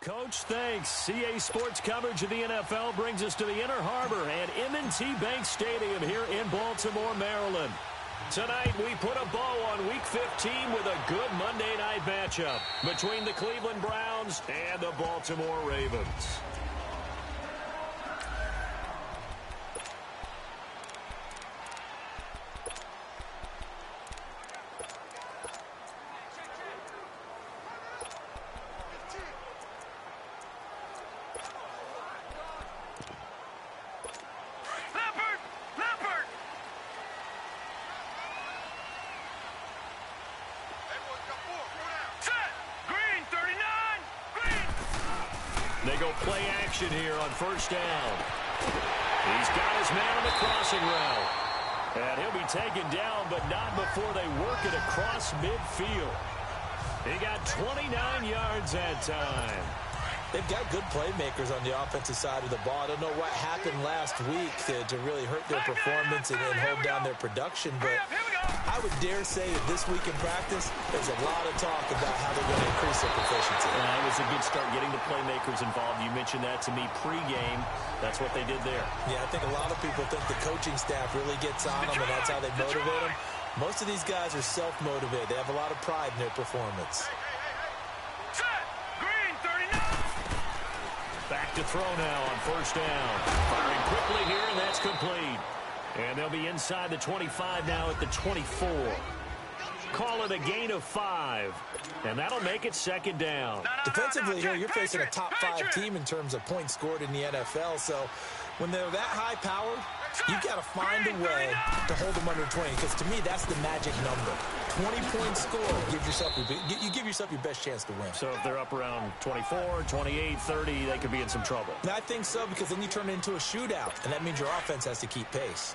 Coach, thanks. CA Sports coverage of the NFL brings us to the Inner Harbor at M&T Bank Stadium here in Baltimore, Maryland. Tonight, we put a bow on Week 15 with a good Monday night matchup between the Cleveland Browns and the Baltimore Ravens. They go play action here on first down. He's got his man on the crossing route. And he'll be taken down, but not before they work it across midfield. He got 29 yards that time. They've got good playmakers on the offensive side of the ball. I don't know what happened last week to really hurt their performance and hold down their production, but I would dare say that this week in practice, there's a lot of talk about how they're going to increase their proficiency. It was a good start getting the playmakers involved. You mentioned that to me pregame. That's what they did there. Yeah, I think a lot of people think the coaching staff really gets on them, and that's how they motivate them. Most of these guys are self-motivated. They have a lot of pride in their performance. Back to throw now on first down. Firing quickly here, and that's complete. And they'll be inside the 25 now at the 24. Call it a gain of 5. And that'll make it second down. Defensively here, you're facing a top 5 team in terms of points scored in the NFL. So when they're that high powered, you've got to find a way to hold them under 20. Because to me, that's the magic number. 20-point score, you give yourself your best chance to win. So if they're up around 24, 28, 30, they could be in some trouble. And I think so, because then you turn it into a shootout, and that means your offense has to keep pace.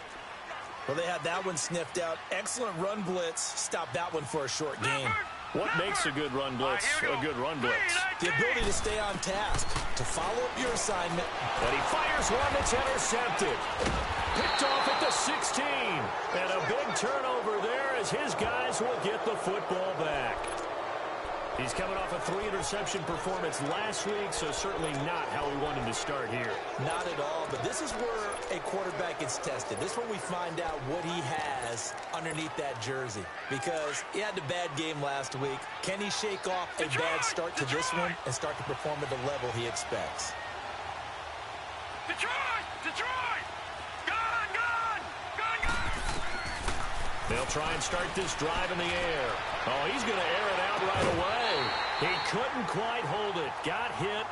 Well, they had that one sniffed out. Excellent run blitz. Stop that one for a short gain. What makes a good run blitz a good run blitz? The ability to stay on task, to follow up your assignment. And he fires one that's intercepted. Picked off at the 16. And a big turnover there as his guys will get the football back. He's coming off a 3-interception performance last week, so certainly not how we wanted to start here. Not at all, but this is where a quarterback gets tested. This is where we find out what he has underneath that jersey, because he had a bad game last week. Can he shake off a bad start to this one and start to perform at the level he expects? Detroit! Gone! They'll try and start this drive in the air. Oh, he's going to air it out right away. He couldn't quite hold it. Got hit.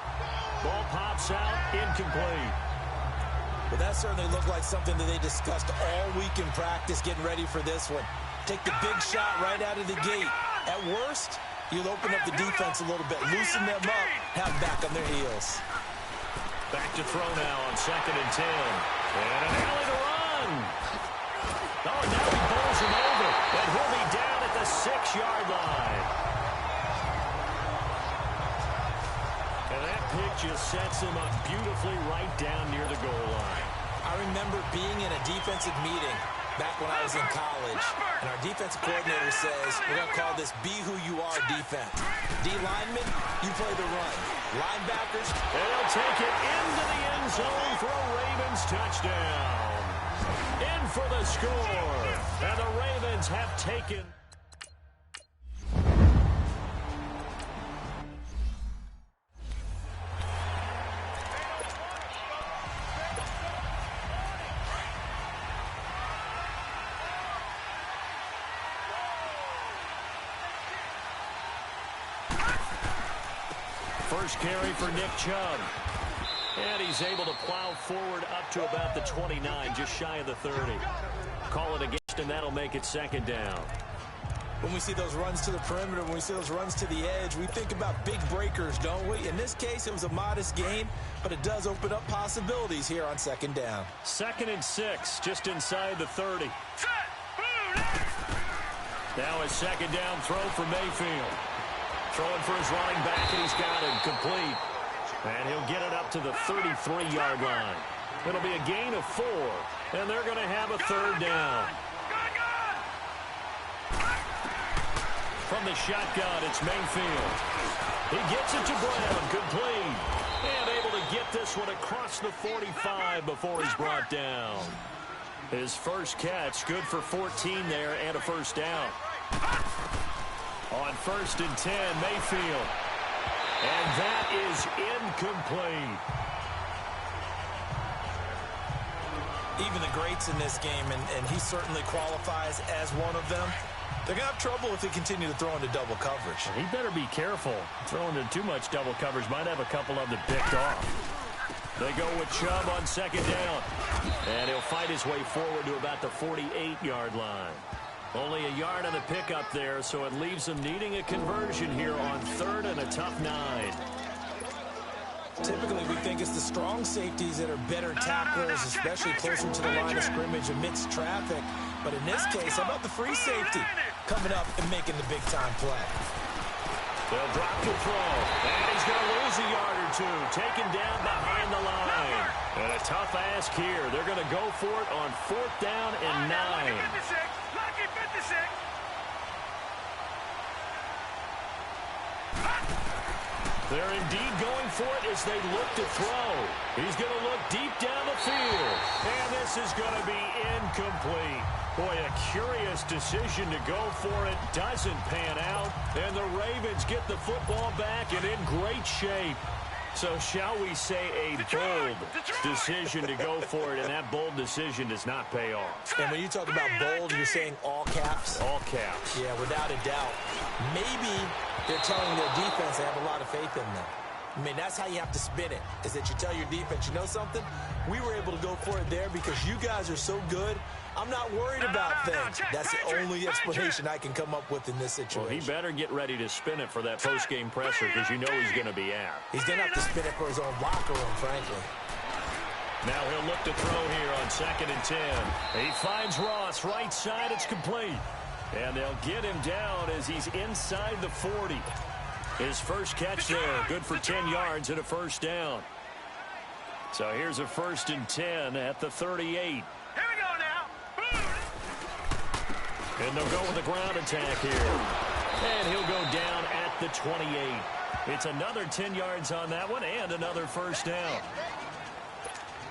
Ball pops out. Incomplete. Well, that certainly looked like something that they discussed all week in practice getting ready for this one. Take the big shot right out of the gate. At worst, you'll open up the defense a little bit, loosen them up, have them back on their heels. Back to throw now on 2nd and 10. And an alley to run. Oh, now he bowls him over. And he'll be down at the 6-yard line. And that pick just sets him up beautifully right down near the goal line. I remember being in a defensive meeting back when I was in college, and our defensive coordinator says, we're going to call this be who you are defense. D-linemen, you play the run. Linebackers, they'll take it into the end zone for a Ravens touchdown. In for the score. And the Ravens have taken. First carry for Nick Chubb. And he's able to plow forward up to about the 29, just shy of the 30. Call it against, and that'll make it 2nd down. When we see those runs to the perimeter, when we see those runs to the edge, we think about big breakers, don't we? In this case, it was a modest gain, but it does open up possibilities here on 2nd down. 2nd and 6, just inside the 30. Now a 2nd down throw for Mayfield. Throwing for his running back, and he's got him complete. And he'll get it up to the 33-yard line. It'll be a gain of 4, and they're going to have a 3rd down. From the shotgun, it's Mayfield. He gets it to Brown, complete. And able to get this one across the 45 before he's brought down. His first catch, good for 14 there and a first down. On 1st and 10, Mayfield. And that is incomplete. Even the greats in this game, and he certainly qualifies as one of them, they're going to have trouble if they continue to throw into double coverage. He better be careful. Throwing into too much double coverage might have a couple of them picked off. They go with Chubb on 2nd down. And he'll fight his way forward to about the 48-yard line. Only a yard on the pickup there, so it leaves them needing a conversion here on 3rd and a tough 9. Typically, we think it's the strong safeties that are better tacklers, especially closer to the line of scrimmage amidst traffic. But in this case, how about the free safety coming up and making the big-time play? They'll drop to throw, and he's going to lose a yard or two, taken down behind the line. And a tough ask here. They're going to go for it on 4th down and 9. They're indeed going for it as they look to throw. He's going to look deep down the field. And this is going to be incomplete. Boy, a curious decision to go for it. Doesn't pan out. And the Ravens get the football back and in great shape. So shall we say a bold decision to go for it, and that bold decision does not pay off. And when you talk about bold, you're saying all caps? All caps. Yeah, without a doubt. Maybe they're telling their defense they have a lot of faith in them. I mean, that's how you have to spin it, is that you tell your defense, you know something? We were able to go for it there because you guys are so good. I'm not worried about things. That's the only explanation I can come up with in this situation. Well, he better get ready to spin it for that post-game presser because you know he's going to be out. He's going to have to spin it for his own locker room, frankly. Now he'll look to throw here on 2nd and 10. He finds Ross right side. It's complete. And they'll get him down as he's inside the 40. His first catch there, good for 10 yards and a first down. So here's a 1st and 10 at the 38. And they'll go with a ground attack here. And he'll go down at the 28. It's another 10 yards on that one and another first down.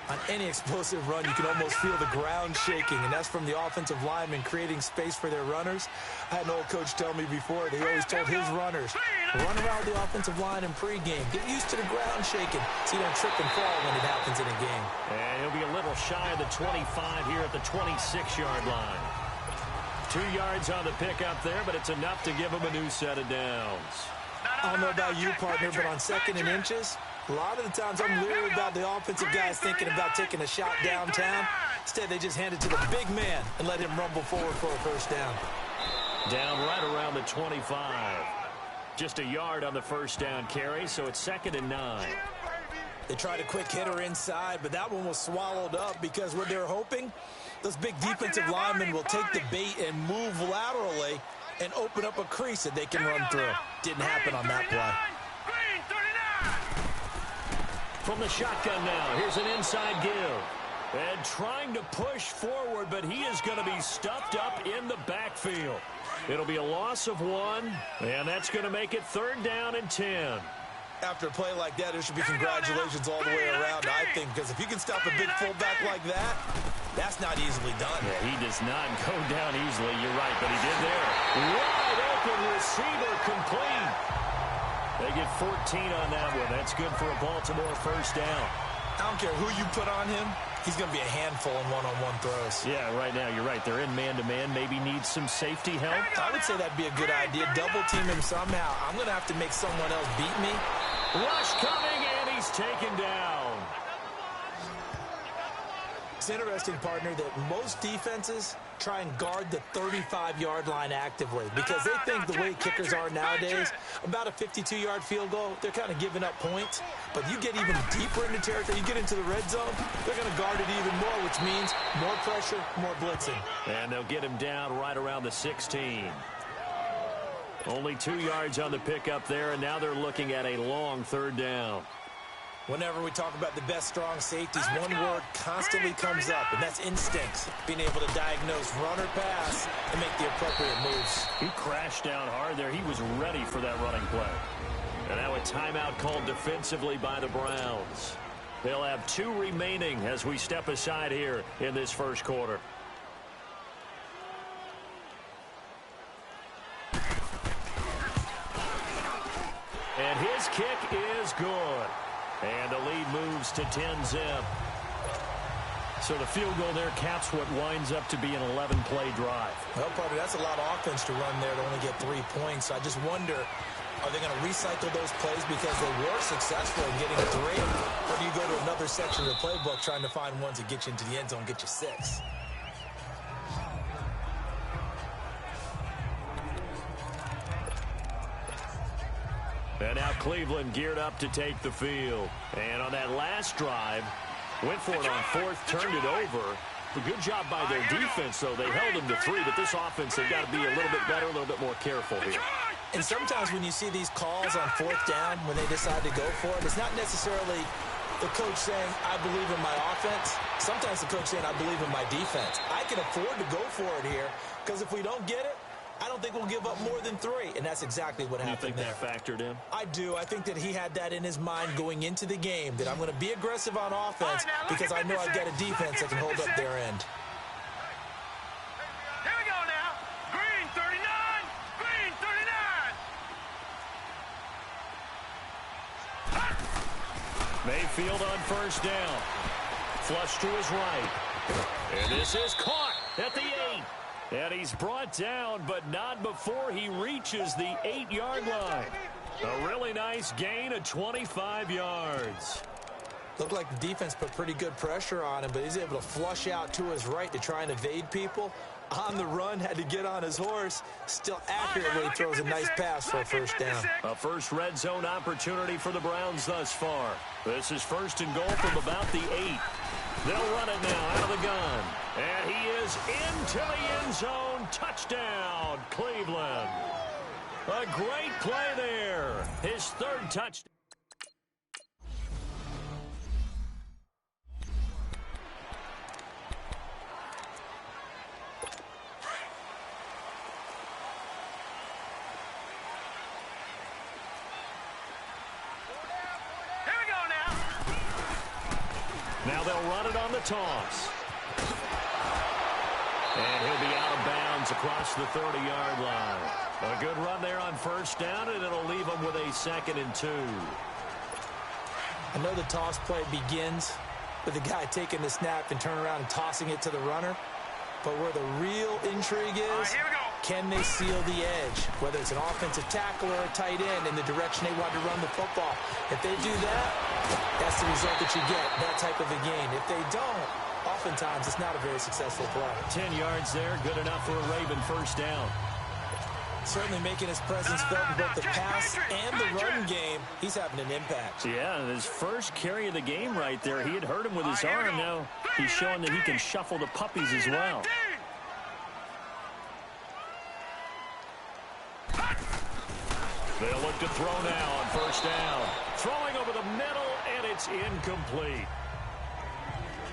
On any explosive run, you can almost feel the ground shaking, and that's from the offensive linemen creating space for their runners. I had an old coach tell me before, they always told his runners, run around the offensive line in pregame. Get used to the ground shaking so you don't trip and fall when it happens in a game. And he'll be a little shy of the 25 here at the 26-yard line. 2 yards on the pickup there, but it's enough to give him a new set of downs. I don't know about you, partner, but on 2nd and inches, a lot of the times I'm leery about the offensive guys thinking about taking a shot downtown. Instead, they just hand it to the big man and let him rumble forward for a first down. Down right around the 25. Just a yard on the first down carry, so it's 2nd and 9. They tried a quick hitter inside, but that one was swallowed up because what they're hoping, those big defensive linemen will take the bait and move laterally and open up a crease that they can run through. Didn't happen on that play. From the shotgun now, here's an inside give. And trying to push forward, but he is going to be stuffed up in the backfield. It'll be a loss of 1, and that's going to make it 3rd down and 10. After a play like that, there should be congratulations all the way around, I think, because if you can stop a big fullback like that, that's not easily done. Yeah, he does not go down easily. You're right, but he did there. Wide open receiver complete. They get 14 on that one. That's good for a Baltimore first down. I don't care who you put on him. He's going to be a handful in one-on-one throws. Yeah, right now, you're right. They're in man-to-man. Maybe needs some safety help. I would say that'd be a good idea. Double team him somehow. I'm going to have to make someone else beat me. Rush coming, and he's taken down. It's interesting, partner, that most defenses try and guard the 35-yard line actively because they think the way kickers are nowadays, about a 52-yard field goal, they're kind of giving up points. But you get even deeper into territory, you get into the red zone, they're going to guard it even more, which means more pressure, more blitzing. And they'll get him down right around the 16. Only 2 yards on the pickup there, and now they're looking at a long 3rd down. Whenever we talk about the best strong safeties, one word constantly comes up, and that's instincts. Being able to diagnose run or pass and make the appropriate moves. He crashed down hard there. He was ready for that running play. And now a timeout called defensively by the Browns. They'll have 2 remaining as we step aside here in this first quarter. And his kick is good. And the lead moves to 10-zip. So the field goal there caps what winds up to be an 11-play drive. Well, partner, that's a lot of offense to run there to only get 3 points. I just wonder, are they going to recycle those plays because they were successful in getting 3? Or do you go to another section of the playbook trying to find ones that get you into the end zone, get you 6? And now Cleveland geared up to take the field. And on that last drive, went for it on 4th, turned it over. A good job by their defense, though. They held them to 3, but this offense, they've got to be a little bit better, a little bit more careful here. And sometimes when you see these calls on 4th down, when they decide to go for it, it's not necessarily the coach saying, I believe in my offense. Sometimes the coach saying, I believe in my defense. I can afford to go for it here, because if we don't get it, I don't think we'll give up more than 3, and that's exactly what happened there. You think that factored in? I do. I think that he had that in his mind going into the game, that I'm going to be aggressive on offense because I know I've got a defense that can hold up their end. Here we go now. Green 39. Green 39. Mayfield on 1st down. Flush to his right. And this is caught at the 8. And he's brought down, but not before he reaches the 8-yard line. A really nice gain of 25 yards. Looked like the defense put pretty good pressure on him, but he's able to flush out to his right to try and evade people. On the run, had to get on his horse. Still accurately throws a nice pass for a 1st down. A first red zone opportunity for the Browns thus far. This is 1st and goal from about the 8. They'll run it now out of the gun. And he is into the end zone. Touchdown, Cleveland. A great play there. His 3rd touchdown. Now they'll run it on the toss. And he'll be out of bounds across the 30-yard line. A good run there on 1st down, and it'll leave them with a 2nd and 2. I know the toss play begins with the guy taking the snap and turning around and tossing it to the runner. But where the real intrigue is, can they seal the edge? Whether it's an offensive tackle or a tight end in the direction they want to run the football. If they do that, that's the result that you get, that type of a game. If they don't, oftentimes it's not a very successful play. 10 yards there, good enough for a Raven 1st down. Certainly making his presence felt in both the pass and the run game. He's having an impact. Yeah, his first carry of the game right there. He had hurt him with his arm. Now he's showing that he can shuffle the puppies as well. They'll look to throw now on 1st down. Throwing over the middle, and it's incomplete.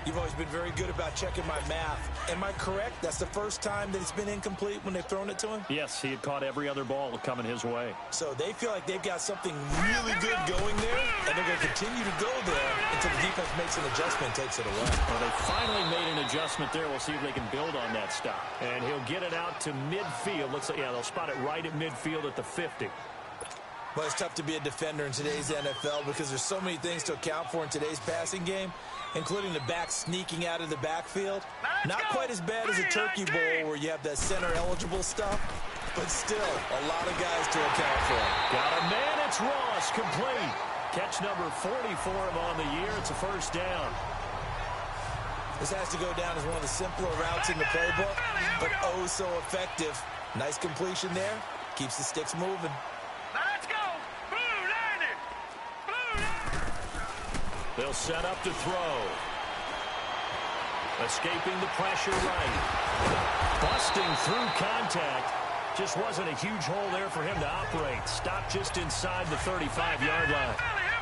You've always been very good about checking my math. Am I correct? That's the first time that it's been incomplete when they've thrown it to him? Yes, he had caught every other ball coming his way. So they feel like they've got something really good going there, and they're going to continue to go there until the defense makes an adjustment and takes it away. Well, they finally made an adjustment there. We'll see if they can build on that stop. And he'll get it out to midfield. Looks like, yeah, they'll spot it right at midfield at the 50. But it's tough to be a defender in today's NFL because there's so many things to account for in today's passing game, including the back sneaking out of the backfield. Not quite as bad as a turkey bowl where you have that center-eligible stuff, but still a lot of guys to account for. Got a man, it's Ross, complete. Catch number 40 for him on the year. It's a 1st down. This has to go down as one of the simpler routes in the playbook, but oh so effective. Nice completion there. Keeps the sticks moving. They'll set up to throw. Escaping the pressure right. Busting through contact. Just wasn't a huge hole there for him to operate. Stopped just inside the 35-yard line.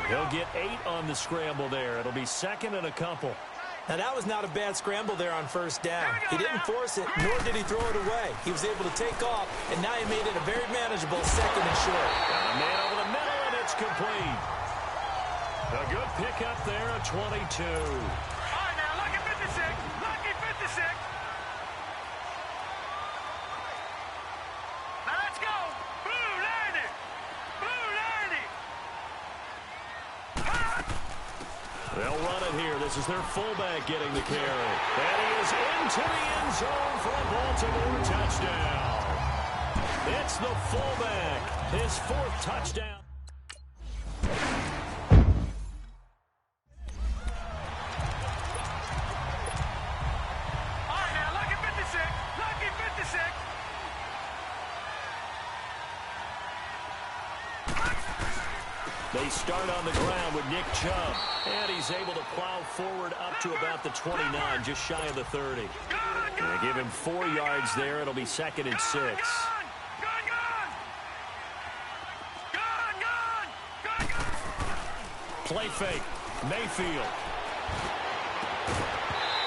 He'll get 8 on the scramble there. It'll be second and a couple. Now, that was not a bad scramble there on first down. He didn't force it, nor did he throw it away. He was able to take off, and now he made it a very manageable second and short. Got a man over the middle, and it's complete. A good pickup there at 22. All right, now, lucky 56. Lucky 56. Now, let's go. Blue 90. Blue 90. They'll run it here. This is their fullback getting the carry. And he is into the end zone for a Baltimore touchdown. It's the fullback, his 4th touchdown. All right, now, lucky 56. Lucky 56. They start on the ground with Nick Chubb. And he's able to plow forward up to about the 29, just shy of the 30. They give him 4 yards there. It'll be second and 6. Play fake. Mayfield.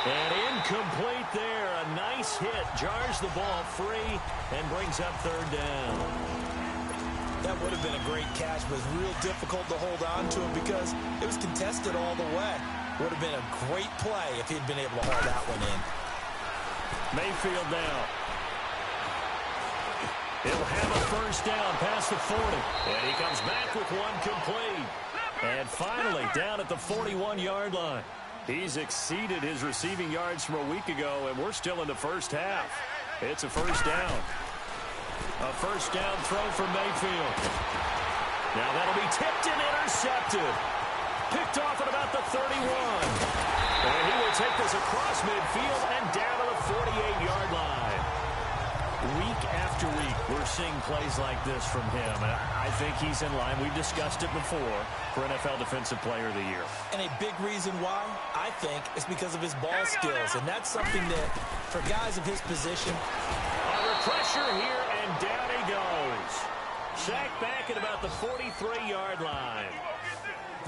And incomplete there. A nice hit. Jars the ball free and brings up 3rd down. That would have been a great catch, but it was real difficult to hold on to him because it was contested all the way. Would have been a great play if he'd been able to haul that one in. Mayfield now. He'll have a first down past the 40. And he comes back with one complete. And finally down at the 41-yard line. He's exceeded his receiving yards from a week ago, and we're still in the first half. It's a first down. A first down throw from Mayfield. Now that'll be tipped and intercepted. Picked off at about the 31. And he will take this across midfield and down to the 48-yard line. Week after week, we're seeing plays like this from him. I think he's in line. We've discussed it before for NFL Defensive Player of the Year. And a big reason why, I think, is because of his ball skills. And that's something that, for guys of his position, under pressure here, and down he goes. Sacked back at about the 43-yard line.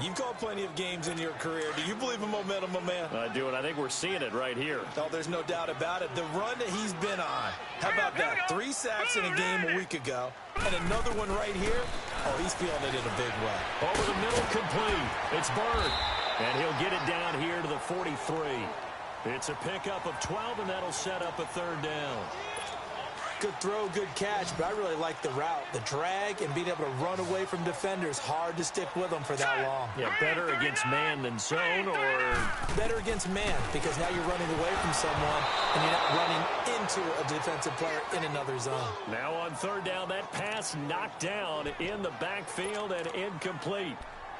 You've called plenty of games in your career. Do you believe in momentum, my man? I do, and I think we're seeing it right here. Oh, there's no doubt about it. The run that he's been on. How about that? 3 sacks in a game a week ago, and another one right here. Oh, he's feeling it in a big way. Over the middle, complete. It's Bird, and he'll get it down here to the 43. It's a pickup of 12, and that'll set up a 3rd down. Good throw, good catch, but I really like the route. The drag and being able to run away from defenders. Hard to stick with them for that long. Yeah, better against man than zone, or better against man, because now you're running away from someone and you're not running into a defensive player in another zone. Now on 3rd down, that pass knocked down in the backfield and incomplete.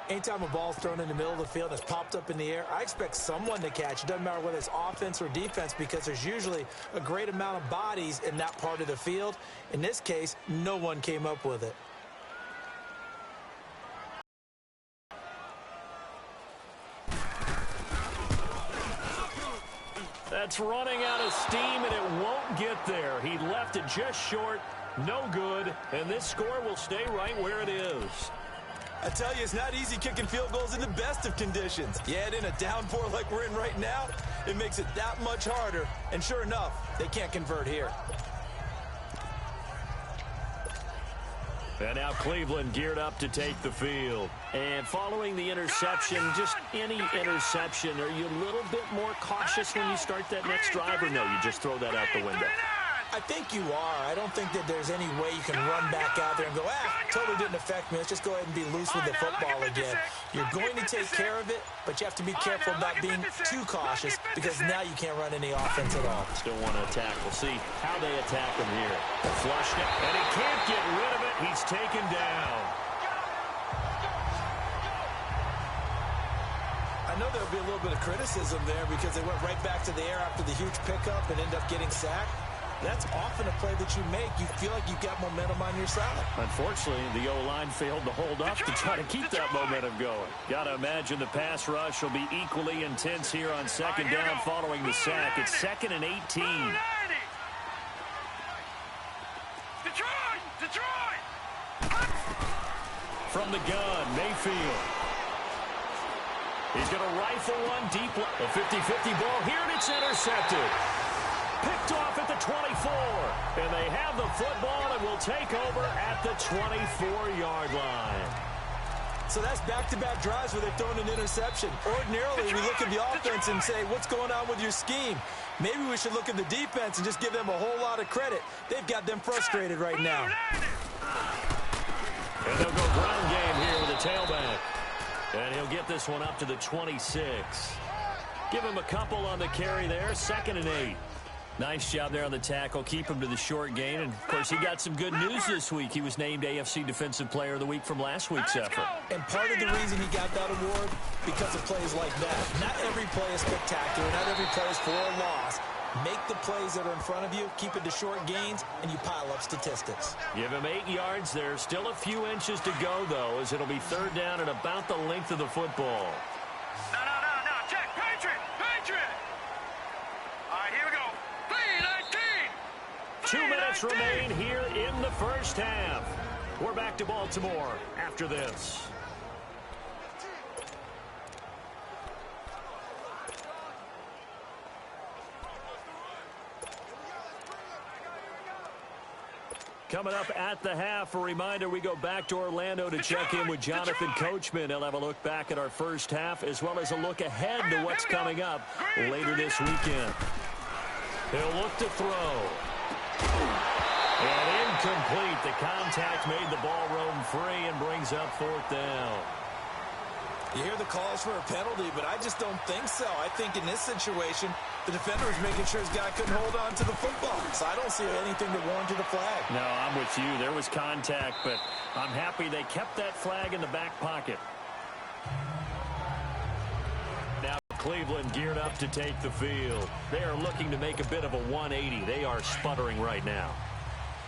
Anytime a ball's thrown in the middle of the field that's popped up in the air, I expect someone to catch. It doesn't matter whether it's offense or defense, because there's usually a great amount of bodies in that part of the field. In this case, no one came up with it. That's running out of steam, and it won't get there. He left it just short, no good, and this score will stay right where it is. I tell you, it's not easy kicking field goals in the best of conditions. Yet in a downpour like we're in right now, it makes it that much harder. And sure enough, they can't convert here. And now Cleveland geared up to take the field. And following the interception, just any interception, are you a little bit more cautious when you start that next drive, or no, you just throw that out the window? I think you are. I don't think that there's any way you can run back out there and go, totally didn't affect me. Let's just go ahead and be loose with the football again. You're going to take care of it, but you have to be careful about being too cautious, because now you can't run any offense at all. Still want to attack. We'll see how they attack him here. Flushed it, and he can't get rid of it. He's taken down. I know there'll be a little bit of criticism there because they went right back to the air after the huge pickup and ended up getting sacked. That's often a play that you make. You feel like you've got momentum on your side. Unfortunately, the O-line failed to hold up to try to keep that momentum going. Got to imagine the pass rush will be equally intense here on 2nd down following the sack. It's 2nd and 18. Detroit! From the gun, Mayfield. He's going to rifle one deep. A 50-50 ball here, and it's intercepted. Picked off at the 24. And they have the football and will take over at the 24-yard line. So that's back-to-back drives where they've thrown an interception. Ordinarily, we look at the offense and say, what's going on with your scheme? Maybe we should look at the defense and just give them a whole lot of credit. They've got them frustrated right now. And they'll go ground game here with a tailback. And he'll get this one up to the 26. Give him a couple on the carry there. 2nd and 8. Nice job there on the tackle. Keep him to the short gain. And, of course, he got some good news this week. He was named AFC Defensive Player of the Week from last week's effort. And part of the reason he got that award, because of plays like that. Not every play is spectacular. Not every play is for a loss. Make the plays that are in front of you, keep it to short gains, and you pile up statistics. Give him 8 yards there. Still a few inches to go, though, as it'll be 3rd down and about the length of the football. No. Check. Patriot. All right, here we go. 2 minutes remain here in the first half. We're back to Baltimore after this. Coming up at the half, a reminder, we go back to Orlando to check in with Jonathan Coachman. He'll have a look back at our first half as well as a look ahead to what's coming up later this weekend. He'll look to throw. And incomplete. The contact made the ball roam free and brings up 4th down. You hear the calls for a penalty, but I just don't think so. I think in this situation, the defender was making sure his guy couldn't hold on to the football. So I don't see anything that warranted a flag. No, I'm with you. There was contact, but I'm happy they kept that flag in the back pocket. Now Cleveland geared up to take the field. They are looking to make a bit of a 180. They are sputtering right now.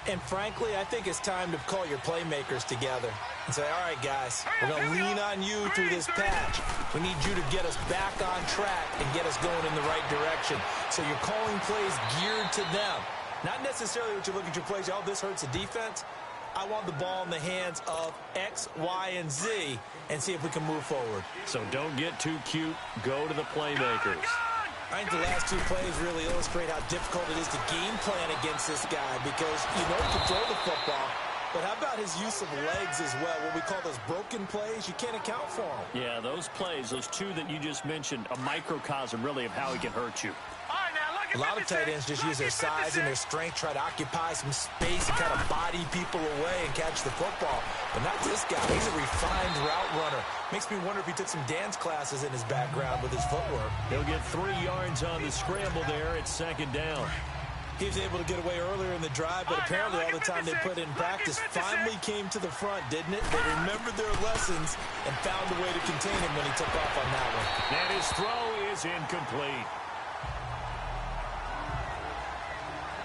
And frankly, I think it's time to call your playmakers together and say, all right, guys, we're going to lean on you through this patch. We need you to get us back on track and get us going in the right direction. So you're calling plays geared to them. Not necessarily what you look at your plays, oh, this hurts the defense. I want the ball in the hands of X, Y, and Z and see if we can move forward. So don't get too cute. Go to the playmakers. I think the last 2 plays really illustrate how difficult it is to game plan against this guy because you know he can throw the football, but how about his use of legs as well? What we call those broken plays, you can't account for them. Yeah, those plays, those 2 that you just mentioned, a microcosm really of how he can hurt you. A lot of tight ends just use their size and their strength, try to occupy some space and kind of body people away and catch the football. But not this guy. He's a refined route runner. Makes me wonder if he took some dance classes in his background with his footwork. He'll get 3 yards on the scramble there. It's 2nd down. He was able to get away earlier in the drive, but apparently all the time they put in practice finally came to the front, didn't it? They remembered their lessons and found a way to contain him when he took off on that one. And his throw is incomplete.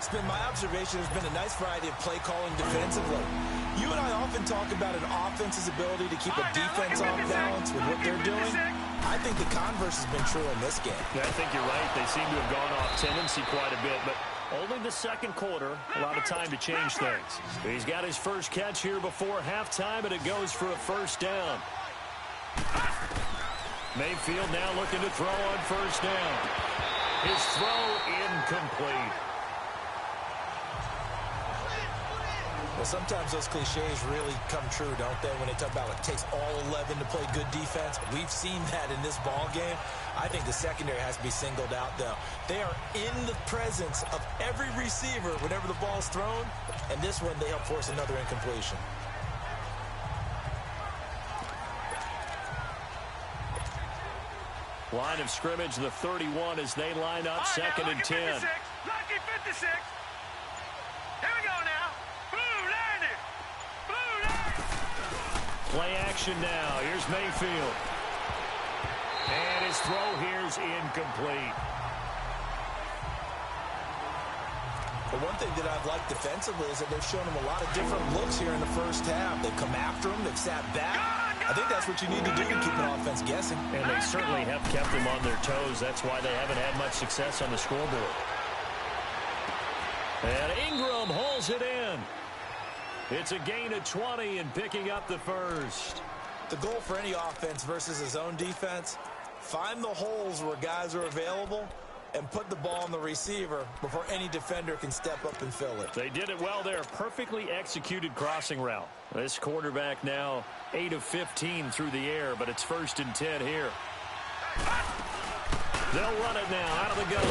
It's been my observation there's been a nice variety of play calling defensively. You and I often talk about an offense's ability to keep a defense off balance with what they're doing. I think the converse has been true in this game. Yeah, I think you're right. They seem to have gone off tendency quite a bit, but only the 2nd quarter, a lot of time to change things. He's got his first catch here before halftime, and it goes for a 1st down. Mayfield now looking to throw on 1st down. His throw incomplete. Well, sometimes those cliches really come true, don't they? When they talk about it takes all 11 to play good defense. We've seen that in this ball game. I think the secondary has to be singled out, though. They are in the presence of every receiver whenever the ball's thrown, and this one they help force another incompletion. Line of scrimmage, the 31 as they line up, 2nd and 10. Lucky 56. Here we go now. Play action now. Here's Mayfield. And his throw here's incomplete. But one thing that I've liked defensively is that they've shown him a lot of different looks here in the first half. They've come after him. They've sat back. I think that's what you need to do to keep an offense guessing. And they certainly have kept them on their toes. That's why they haven't had much success on the scoreboard. And Ingram hauls it in. It's a gain of 20 and picking up the 1st. The goal for any offense versus his own defense Find the holes where guys are available and put the ball on the receiver before any defender can step up and fill it. They did it well there. Perfectly executed crossing route. This quarterback now 8 of 15 through the air, but it's 1st and 10 here. They'll run it now out of the gun.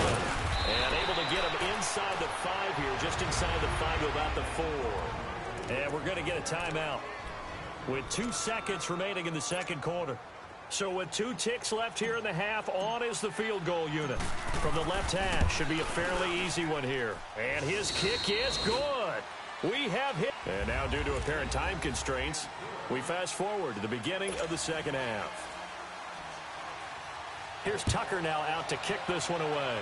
And able to get him inside the 5 here, just inside the 5 to about the 4. And we're going to get a timeout with 2 seconds remaining in the second quarter. So with 2 ticks left here in the half, on is the field goal unit. From the left hash, should be a fairly easy one here. And his kick is good. We have hit. And now due to apparent time constraints, we fast forward to the beginning of the second half. Here's Tucker now out to kick this one away.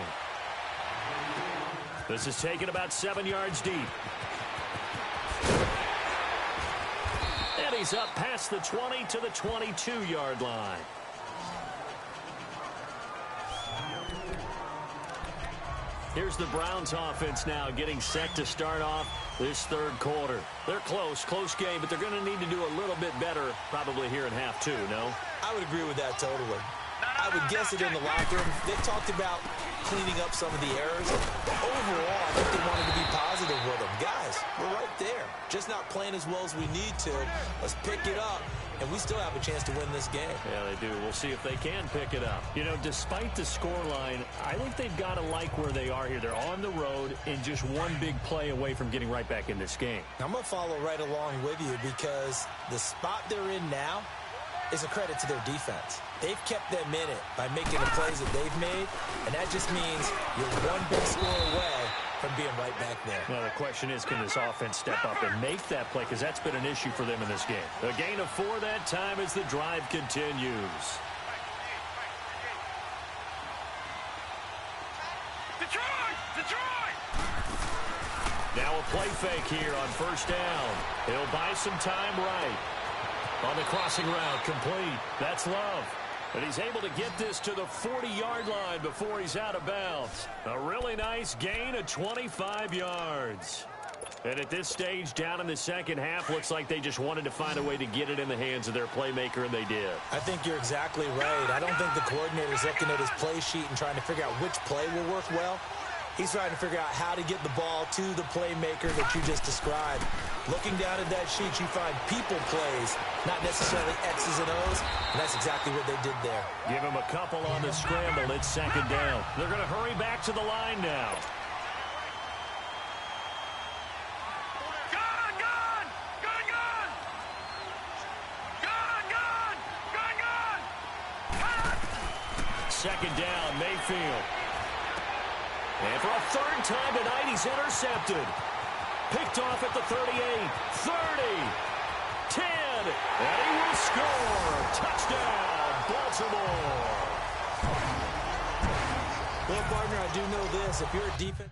This is taken about 7 yards deep. And he's up past the 20 to the 22-yard line. Here's the Browns offense now getting set to start off this third quarter. They're close game, but they're going to need to do a little bit better probably here in half 2, no? I would agree with that totally. I would guess it in the locker room. They talked about cleaning up some of the errors. Overall, I think they wanted to be positive with them. Guys, we're right there. Just not playing as well as we need to. Let's pick it up, and we still have a chance to win this game. Yeah, they do. We'll see if they can pick it up. You know, despite the scoreline, I think they've got to like where they are here. They're on the road and just one big play away from getting right back in this game. I'm going to follow right along with you because the spot they're in now is a credit to their defense. They've kept them in it by making the plays that they've made, and that just means you're one big score away from being right back there. Well, the question is, can this offense step up and make that play? Because that's been an issue for them in this game. A gain of 4 that time as the drive continues. Detroit! Now a play fake here on 1st down. He'll buy some time right. On the crossing route, complete. That's Love. And he's able to get this to the 40-yard line before he's out of bounds. A really nice gain of 25 yards. And at this stage, down in the second half, looks like they just wanted to find a way to get it in the hands of their playmaker, and they did. I think you're exactly right. I don't think the coordinator's looking at his play sheet and trying to figure out which play will work well. He's trying to figure out how to get the ball to the playmaker that you just described. Looking down at that sheet, you find people plays, not necessarily X's and O's, and that's exactly what they did there. Give him a couple on the scramble. It's 2nd down. They're going to hurry back to the line now. Second down, Mayfield. And for a 3rd time tonight, he's intercepted. Picked off at the 38, 30, 10, and he will score. Touchdown, Baltimore. Well, partner, I do know this. If you're a defense...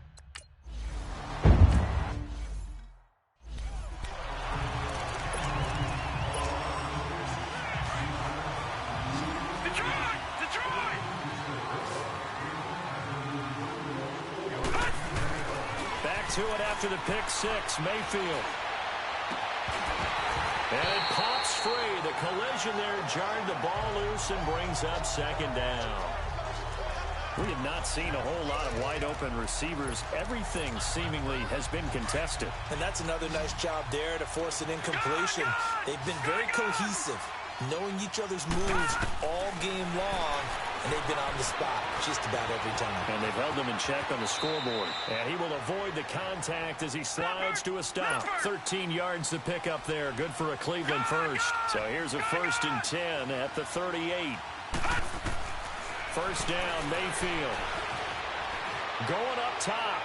To it after the pick 6, Mayfield. And it pops free. The collision there jarred the ball loose and brings up 2nd down. We have not seen a whole lot of wide-open receivers. Everything seemingly has been contested. And that's another nice job there to force an incompletion. They've been very cohesive, knowing each other's moves all game long, and they've been on the spot just about every time. And they've held them in check on the scoreboard. And he will avoid the contact as he slides to a stop. 13 yards to pick up there. Good for a Cleveland first. So here's a 1st and 10 at the 38. 1st down, Mayfield. Going up top.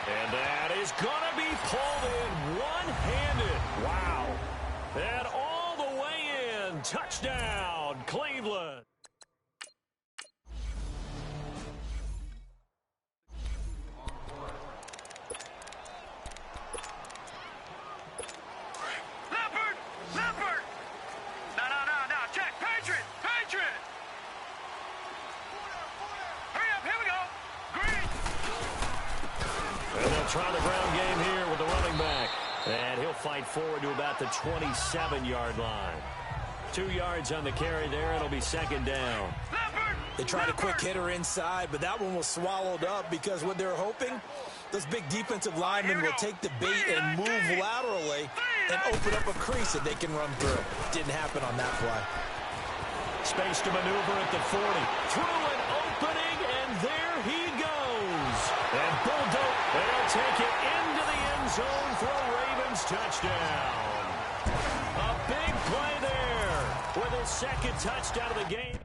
And that is going to be pulled in one-handed. Wow. And all the way in. Touchdown, Cleveland. Leopard! No, check, Patriot! Hurry up, here we go! Green! And they'll try the ground game here with the running back. And he'll fight forward to about the 27-yard line. 2 yards on the carry there. It'll be second down. They tried a quick hitter inside, but that one was swallowed up because what they're hoping, those big defensive linemen will take the bait and move laterally and open up a crease that they can run through. Didn't happen on that play. Space to maneuver at the 40. Through an opening, and there he goes. And Bulldog, they'll take it into the end zone for a Ravens touchdown. A big play there with his second touchdown of the game.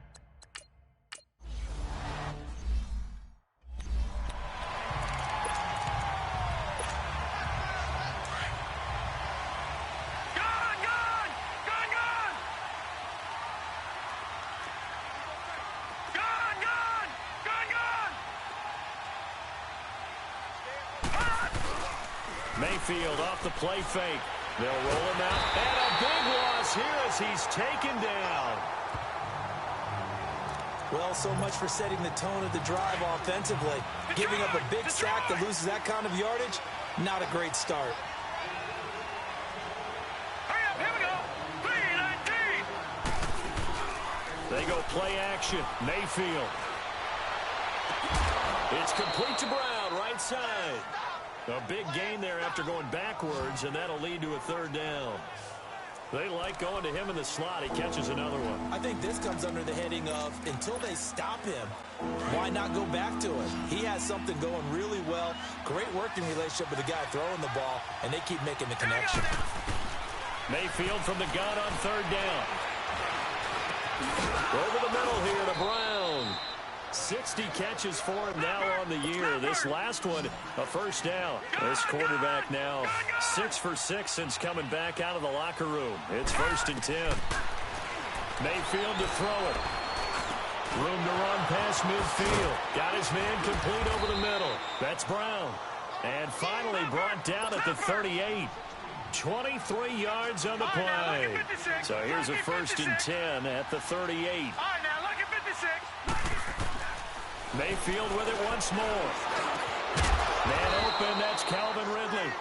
Mayfield off the play fake. They'll roll him out. And a big loss here as he's taken down. Well, so much for setting the tone of the drive offensively. Giving up a big sack that loses that kind of yardage, not a great start. Hurry up, here we go. 3-19. They go play action. Mayfield. It's complete to Brown, right side. A big gain there after going backwards, and that'll lead to a third down. They like going to him in the slot. He catches another one. I think this comes under the heading of, until they stop him, why not go back to it? He has something going really well. Great working relationship with the guy throwing the ball, and they keep making the connection. Mayfield from the gun on third down. Over the middle here to Brown. 60 catches for him now on the year. This last one, a first down. This quarterback now 6 for 6 since coming back out of the locker room. It's 1st and 10. Mayfield to throw it. Room to run past midfield. Got his man complete over the middle. That's Brown. And finally brought down at the 38. 23 yards on the play. So here's a 1st and 10 at the 38. All right, now look at 56. Mayfield with it once more. Man open, that's Calvin Ridley.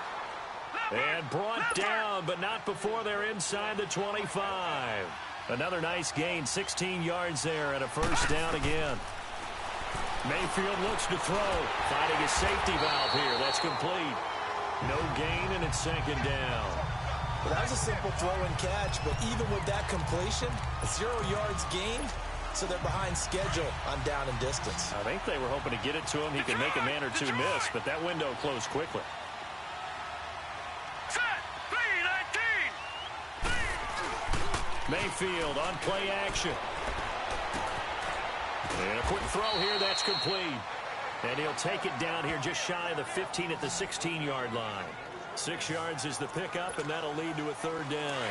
And brought down, but not before they're inside the 25. Another nice gain, 16 yards there and a first down again. Mayfield looks to throw, finding a safety valve here. That's complete. No gain, and it's second down. Well, that was a simple throw and catch, but even with that completion, 0 yards gained. So they're behind schedule on down and distance. I think they were hoping to get it to him. He could make a man or two miss, but that window closed quickly. Set. 3-19. Mayfield on play action. And a quick throw here. That's complete. And he'll take it down here just shy of the 15 at the 16-yard line. 6 yards is the pickup, and that'll lead to a third down.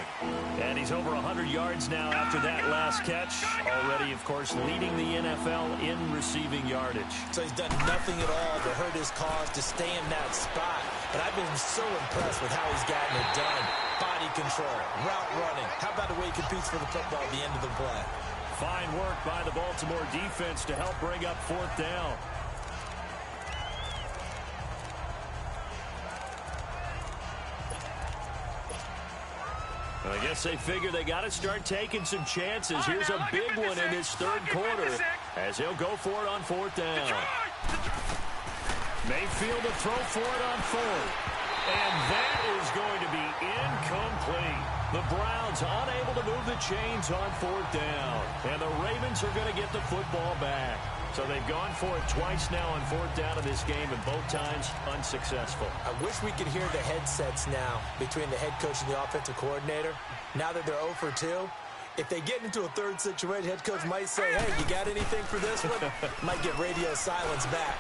And he's over 100 yards now after that last catch. Already, of course, leading the NFL in receiving yardage. So he's done nothing at all to hurt his cause to stay in that spot. But I've been so impressed with how he's gotten it done. Body control, route running. How about the way he competes for the football at the end of the play? Fine work by the Baltimore defense to help bring up 4th down. I guess they figure they got to start taking some chances. Here's a big one in this third quarter as he'll go for it on 4th down. Mayfield to throw for it on 4th. And that is going to be incomplete. The Browns unable to move the chains on 4th down. And the Ravens are going to get the football back. So they've gone for it twice now on 4th down in this game, and both times unsuccessful. I wish we could hear the headsets now between the head coach and the offensive coordinator. Now that they're 0 for 2, if they get into a third situation, head coach might say, hey, you got anything for this one? Might get radio silence back.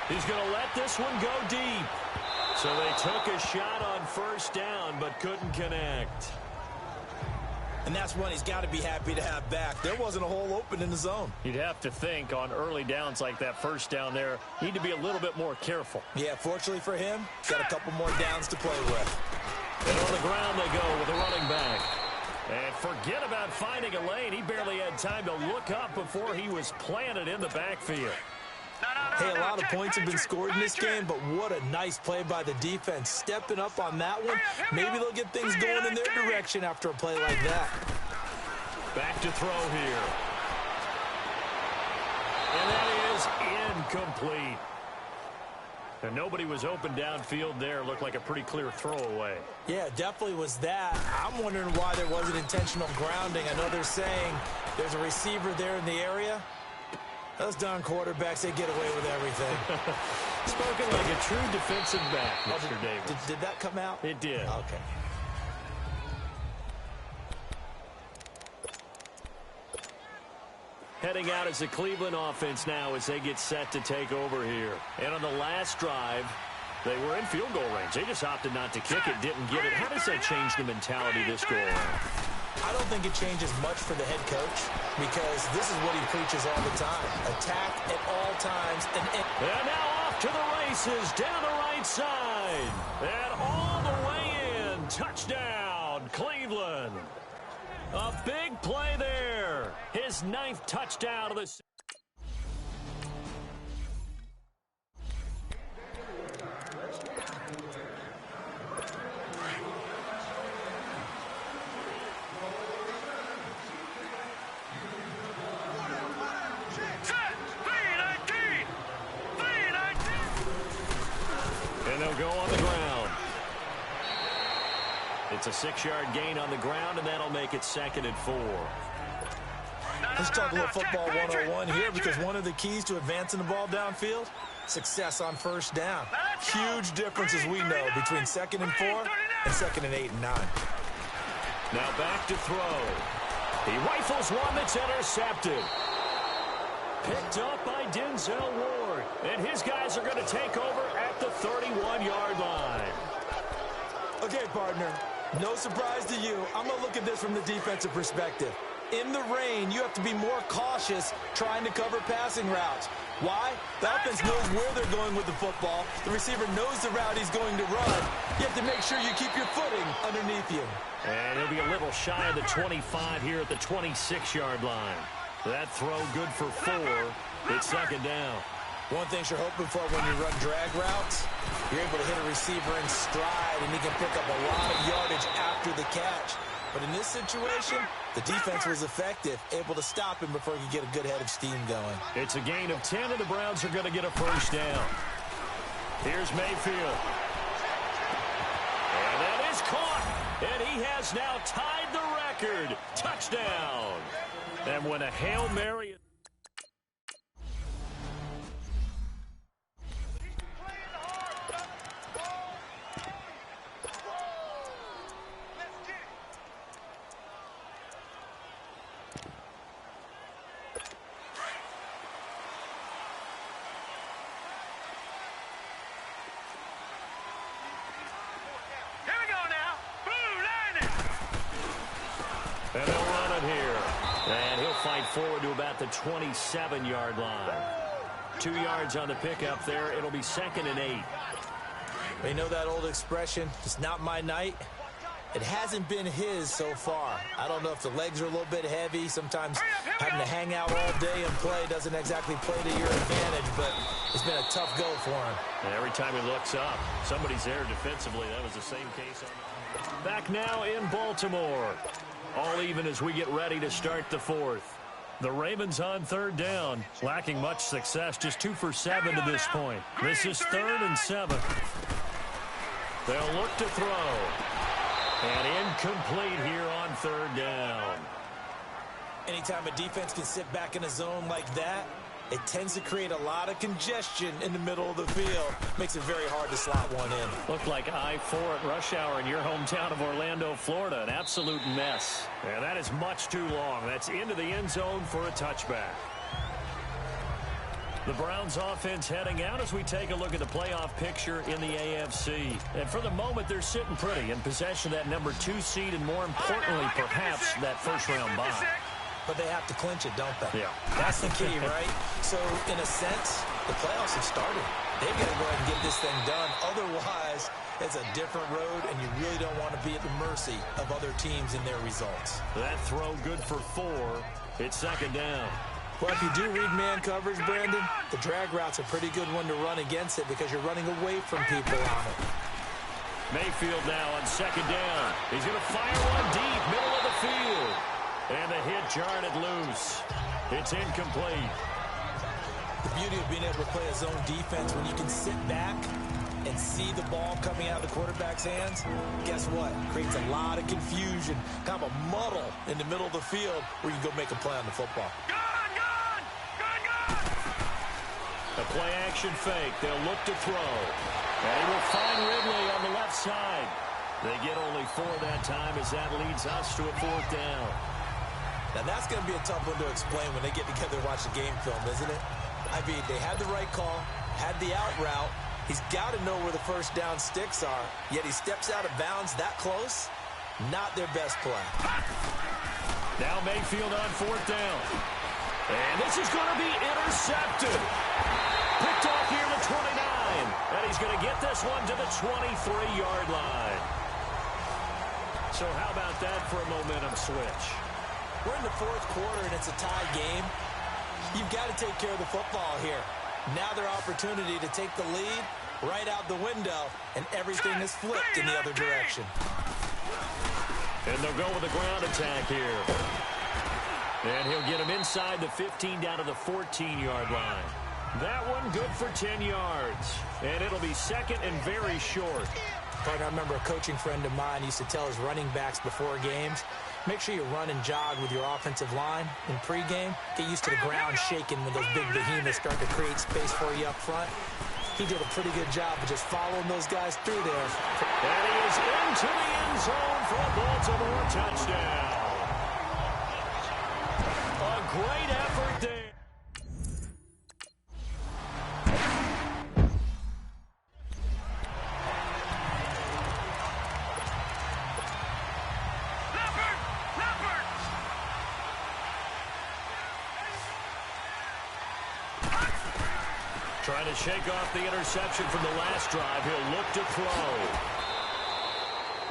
He's going to let this one go deep. So they took a shot on 1st down, but couldn't connect. And that's one he's got to be happy to have back. There wasn't a hole open in the zone. You'd have to think on early downs like that 1st down there, need to be a little bit more careful. Yeah, fortunately for him, got a couple more downs to play with. And on the ground they go with a running back. And forget about finding a lane. He barely had time to look up before he was planted in the backfield. Hey, a lot of points have been scored in this game, but what a nice play by the defense. Stepping up on that one, maybe they'll get things going in their direction after a play like that. Back to throw here. And that is incomplete. And nobody was open downfield there. Looked like a pretty clear throwaway. Yeah, definitely was that. I'm wondering why there wasn't intentional grounding. I know they're saying there's a receiver there in the area. Those darn quarterbacks, they get away with everything. Spoken like a true defensive back, Mr. Davis. Did that come out? It did. Okay. Heading out as the Cleveland offense now as they get set to take over here. And on the last drive, they were in field goal range. They just opted not to kick it, didn't get it. How does that change the mentality this go around? I don't think it changes much for the head coach because this is what he preaches all the time. Attack at all times. And now off to the races down the right side. And all the way in. Touchdown, Cleveland. A big play there. His 9th touchdown of the season. And they'll go on the ground. It's a 6-yard gain on the ground, and that'll make it 2nd and 4. Let's talk a little football 101 here because one of the keys to advancing the ball downfield, success on first down. Huge difference, as we know, between 2nd and 4 and 2nd and 8 and 9. Now back to throw. He rifles one that's intercepted. Picked up by Denzel Ward. And his guys are going to take over at the 31-yard line. Okay, partner, no surprise to you. I'm going to look at this from the defensive perspective. In the rain, you have to be more cautious trying to cover passing routes. Why? The offense knows where they're going with the football. The receiver knows the route he's going to run. You have to make sure you keep your footing underneath you. And he'll be a little shy of the 25 here at the 26-yard line. That throw good for 4. It's 2nd down. One thing you're hoping for when you run drag routes, you're able to hit a receiver in stride, and he can pick up a lot of yardage after the catch. But in this situation, the defense was effective, able to stop him before he could get a good head of steam going. It's a gain of 10, and the Browns are going to get a first down. Here's Mayfield. And that is caught. And he has now tied the record. Touchdown. And when a Hail Mary... And they'll run it here. And he'll fight forward to about the 27-yard line. 2 yards on the pickup there. It'll be 2nd and 8. You know that old expression, it's not my night? It hasn't been his so far. I don't know if the legs are a little bit heavy. Sometimes having to hang out all day and play doesn't exactly play to your advantage, but it's been a tough go for him. And every time he looks up, somebody's there defensively. That was the same case. Back now in Baltimore. All even as we get ready to start the 4th. The Ravens on 3rd down, lacking much success, just 2 for 7 to this point. This is 3rd and 7. They'll look to throw. And incomplete here on 3rd down. Anytime a defense can sit back in a zone like that, it tends to create a lot of congestion in the middle of the field. Makes it very hard to slot one in. Looked like I-4 at rush hour in your hometown of Orlando, Florida. An absolute mess. And that is much too long. That's into the end zone for a touchback. The Browns offense heading out as we take a look at the playoff picture in the AFC. And for the moment, they're sitting pretty in possession of that number 2 seed and, more importantly, perhaps that first-round bye. But they have to clinch it, don't they? Yeah. That's the key, right? So, in a sense, the playoffs have started. They've got to go ahead and get this thing done. Otherwise, it's a different road, and you really don't want to be at the mercy of other teams and their results. That throw good for 4. It's 2nd down. Well, if you do read man coverage, Brandon, the drag route's a pretty good one to run against it because you're running away from people on it. Mayfield now on second down. He's going to fire one deep, middle of the field. And the hit jarred it loose. It's incomplete. The beauty of being able to play a zone defense when you can sit back and see the ball coming out of the quarterback's hands, guess what? Creates a lot of confusion, kind of a muddle in the middle of the field where you go make a play on the football. A play-action fake. They'll look to throw. And he will find Ridley on the left side. They get only 4 that time as that leads us to a 4th down. Now, that's going to be a tough one to explain when they get together and watch the game film, isn't it? I mean, they had the right call, had the out route. He's got to know where the first down sticks are, yet he steps out of bounds that close. Not their best play. Now Mayfield on 4th down. And this is going to be intercepted. Picked off here to 29. And he's going to get this one to the 23-yard line. So how about that for a momentum switch? We're in the 4th quarter, and it's a tie game. You've got to take care of the football here. Now their opportunity to take the lead right out the window, and everything is flipped in the other direction. And they'll go with a ground attack here. And he'll get him inside the 15 down to the 14-yard line. That one good for 10 yards. And it'll be second and very short. I remember a coaching friend of mine used to tell his running backs before games, make sure you run and jog with your offensive line in pregame. Get used to the ground shaking when those big behemoths start to create space for you up front. He did a pretty good job of just following those guys through there. And he is into the end zone for a Baltimore touchdown. A great effort there. Trying to shake off the interception from the last drive. He'll look to throw.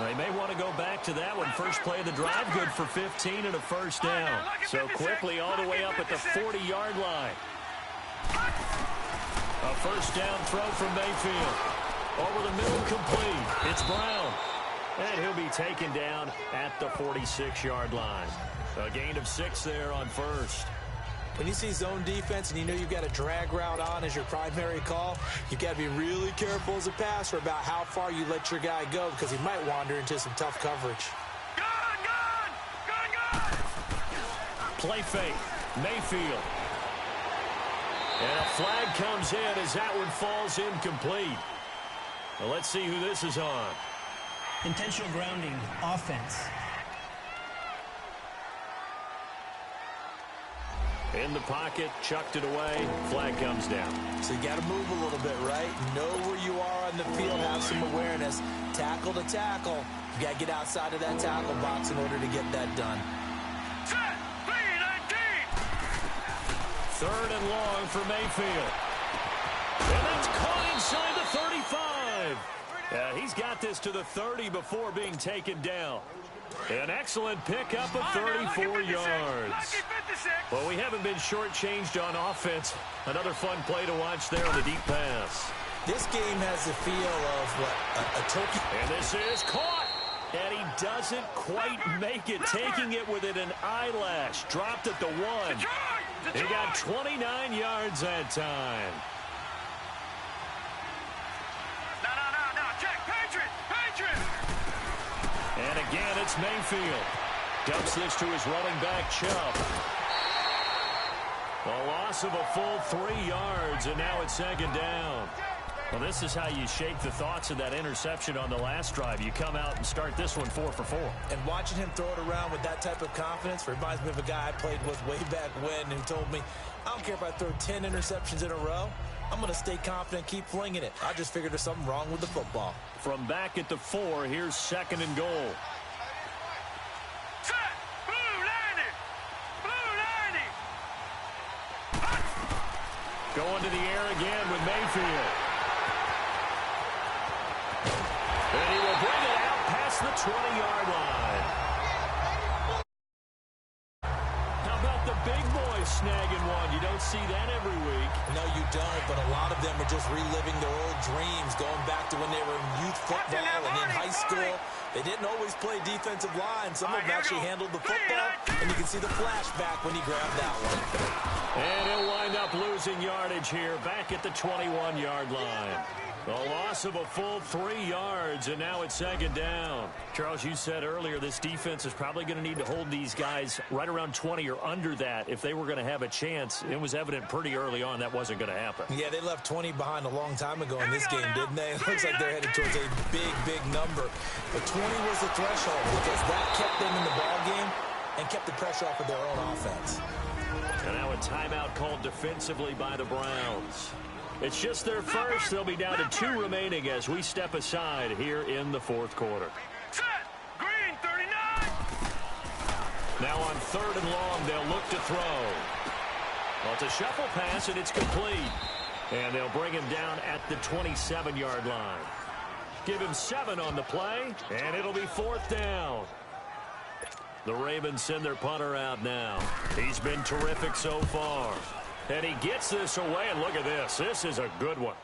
They may want to go back to that one. First play of the drive, good for 15 and a first down. So quickly all the way up at the 40-yard line. A first down throw from Mayfield. Over the middle, complete. It's Brown. And he'll be taken down at the 46-yard line. A gain of 6 there on first. When you see zone defense and you know you've got a drag route on as your primary call, you've got to be really careful as a passer about how far you let your guy go because he might wander into some tough coverage. Play fake. Mayfield. And a flag comes in as that one falls incomplete. Well, let's see who this is on. Intentional grounding, offense. In the pocket, chucked it away, flag comes down. So you got to move a little bit, right? Know where you are on the field, have some awareness. Tackle to tackle. You got to get outside of that tackle box in order to get that done. Third and long for Mayfield. And that's caught inside the 35. Yeah, he's got this to the 30 before being taken down. An excellent pickup of 34 yards. Well, we haven't been shortchanged on offense. Another fun play to watch there on the deep pass. This game has the feel of a turkey. And this is caught. And he doesn't quite make it, taking it within an eyelash. Dropped at the 1. He got 29 yards that time. No, check, Patriot! And again, it's Mayfield. Dumps this to his running back, Chubb. A loss of a full 3 yards, and now it's second down. Well, this is how you shake the thoughts of that interception on the last drive. You come out and start this one 4 for 4. And watching him throw it around with that type of confidence reminds me of a guy I played with way back when who told me, I don't care if I throw 10 interceptions in a row. I'm going to stay confident, keep flinging it. I just figured there's something wrong with the football. From back at the 4, here's second and goal. Set! Blue 90! Going to the air again with Mayfield. And he will bring it out past the 20-yard line. How about the big boys snagging one. You don't see that every week. No, you don't, but a lot of them are just reliving their old dreams, going back to when they were in youth football and in high school. They didn't always play defensive line. Some of them actually handled the football, and you can see the flashback when he grabbed that one. And he'll wind up losing yardage here, back at the 21-yard line. A loss of a full 3 yards, and now it's second down. Charles, you said earlier this defense is probably going to need to hold these guys right around 20 or under that if they were going to have a chance. It was evident pretty early on that wasn't going to happen. Yeah, they left 20 behind a long time ago in this game, didn't they? It looks like they're headed towards a big, big number. But 20 was the threshold because that kept them in the ball game and kept the pressure off of their own offense. And now a timeout called defensively by the Browns. It's just their first. They'll be down to 2 remaining as we step aside here in the fourth quarter. Set. Green, 39. Now on 3rd and long, they'll look to throw. Well, it's a shuffle pass, and it's complete. And they'll bring him down at the 27-yard line. Give him 7 on the play, and it'll be 4th down. The Ravens send their punter out now. He's been terrific so far. And he gets this away, and look at this. This is a good one.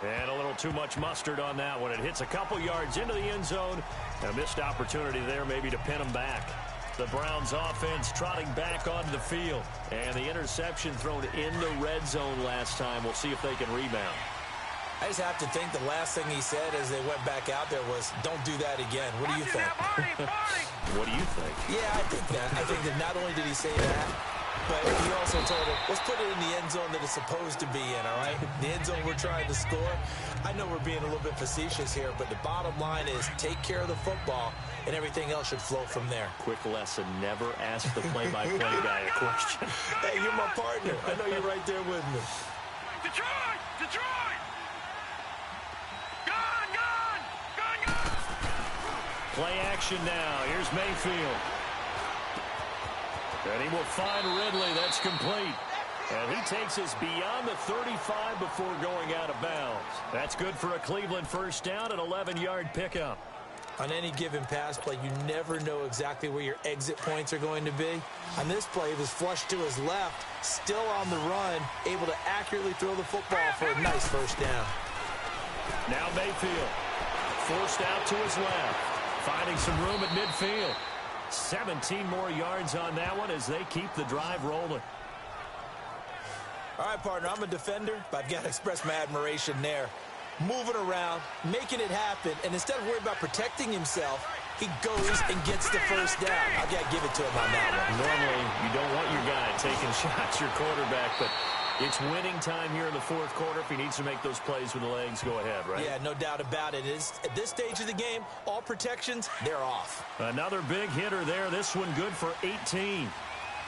And a little too much mustard on that one. It hits a couple yards into the end zone. A missed opportunity there maybe to pin him back. The Browns offense trotting back onto the field. And the interception thrown in the red zone last time. We'll see if they can rebound. I just have to think the last thing he said as they went back out there was, don't do that again. What do you think? What do you think? Yeah, I think that. I think that not only did he say that, but he also told him, let's put it in the end zone that it's supposed to be in, all right? The end zone we're trying to score. I know we're being a little bit facetious here, but the bottom line is take care of the football, and everything else should flow from there. Quick lesson, never ask the play-by-play guy a question. Hey, you're my partner. I know you're right there with me. Detroit! Detroit! Gun! Gun! Gun! Gun! Play action now. Here's Mayfield. And he will find Ridley. That's complete. And he takes us beyond the 35 before going out of bounds. That's good for a Cleveland first down, an 11-yard pickup. On any given pass play, you never know exactly where your exit points are going to be. On this play, he was flushed to his left, still on the run, able to accurately throw the football for a nice first down. Now Mayfield, forced out to his left, finding some room at midfield. 17 more yards on that one as they keep the drive rolling. All right, partner, I'm a defender, but I've got to express my admiration there. Moving around, making it happen, and instead of worrying about protecting himself, he goes and gets the first down. I've got to give it to him on that one. Normally, you don't want your guy taking shots, your quarterback, but it's winning time here in the fourth quarter. If he needs to make those plays with the legs, go ahead, right? Yeah, no doubt about it. At this stage of the game, all protections, they're off. Another big hitter there. This one good for 18.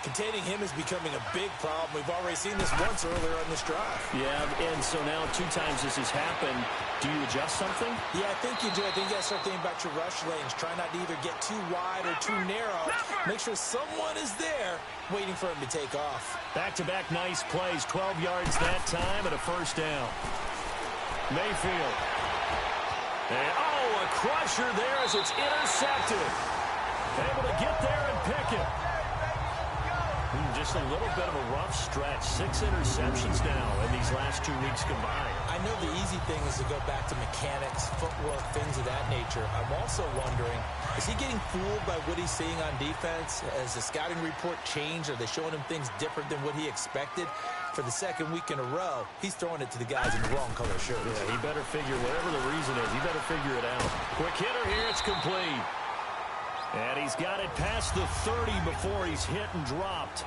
Containing him is becoming a big problem. We've already seen this once earlier on this drive. Yeah, and so now 2 times this has happened. Do you adjust something? Yeah, I think you do. I think you got to start thinking about your rush lanes. Try not to either get too wide or too narrow. Make sure someone is there waiting for him to take off. Back-to-back nice plays. 12 yards that time and a first down. Mayfield. And, a crusher there as it's intercepted. Able to get there and pick it. Just a little bit of a rough stretch. 6 interceptions now in these last 2 weeks combined. I know the easy thing is to go back to mechanics, footwork, things of that nature. I'm also wondering, is he getting fooled by what he's seeing on defense? Has the scouting report changed? Are they showing him things different than what he expected? For the second week in a row, he's throwing it to the guys in the wrong color shirts. Yeah, he better figure, whatever the reason is, he better figure it out. Quick hitter here, it's complete. And he's got it past the 30 before he's hit and dropped.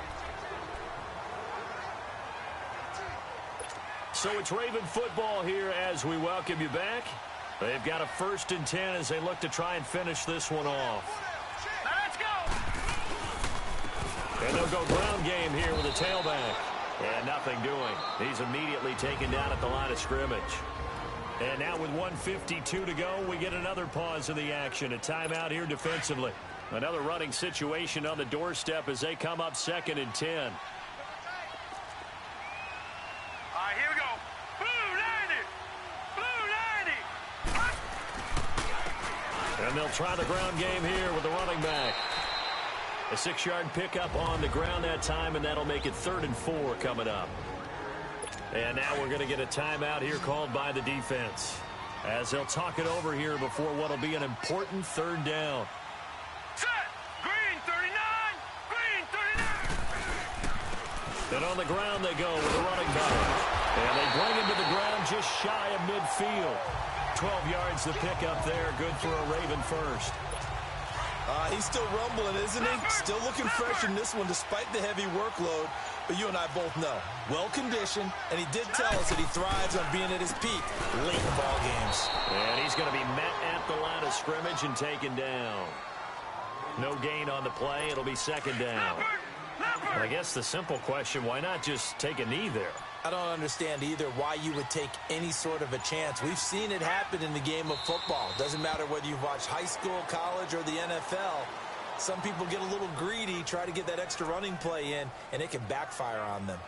So it's Raven football here as we welcome you back. They've got a 1st and 10 as they look to try and finish this one off. Let's go! And they'll go ground game here with a tailback. And nothing doing. He's immediately taken down at the line of scrimmage. And now with 1:52 to go, we get another pause in the action. A timeout here defensively. Another running situation on the doorstep as they come up 2nd and 10. All right, here we go. Blue 90! Blue 90! 90. And they'll try the ground game here with the running back. A 6-yard pickup on the ground that time, and that'll make it 3rd and 4 coming up. And now we're going to get a timeout here called by the defense, as they'll talk it over here before what will be an important 3rd down. Set! Green 39! Green 39! And on the ground they go with a running back. And they bring him to the ground just shy of midfield. 12 yards to pick up there. Good for a Raven first. He's still rumbling, isn't he? Still looking fresh in this one despite the heavy workload. But you and I both know, well-conditioned, and he did tell us that he thrives on being at his peak late in ball games. And he's going to be met at the line of scrimmage and taken down. No gain on the play. It'll be 2nd down. And I guess the simple question, why not just take a knee there? I don't understand either why you would take any sort of a chance. We've seen it happen in the game of football. Doesn't matter whether you've watched high school, college, or the NFL. Some people get a little greedy, try to get that extra running play in, and it can backfire on them.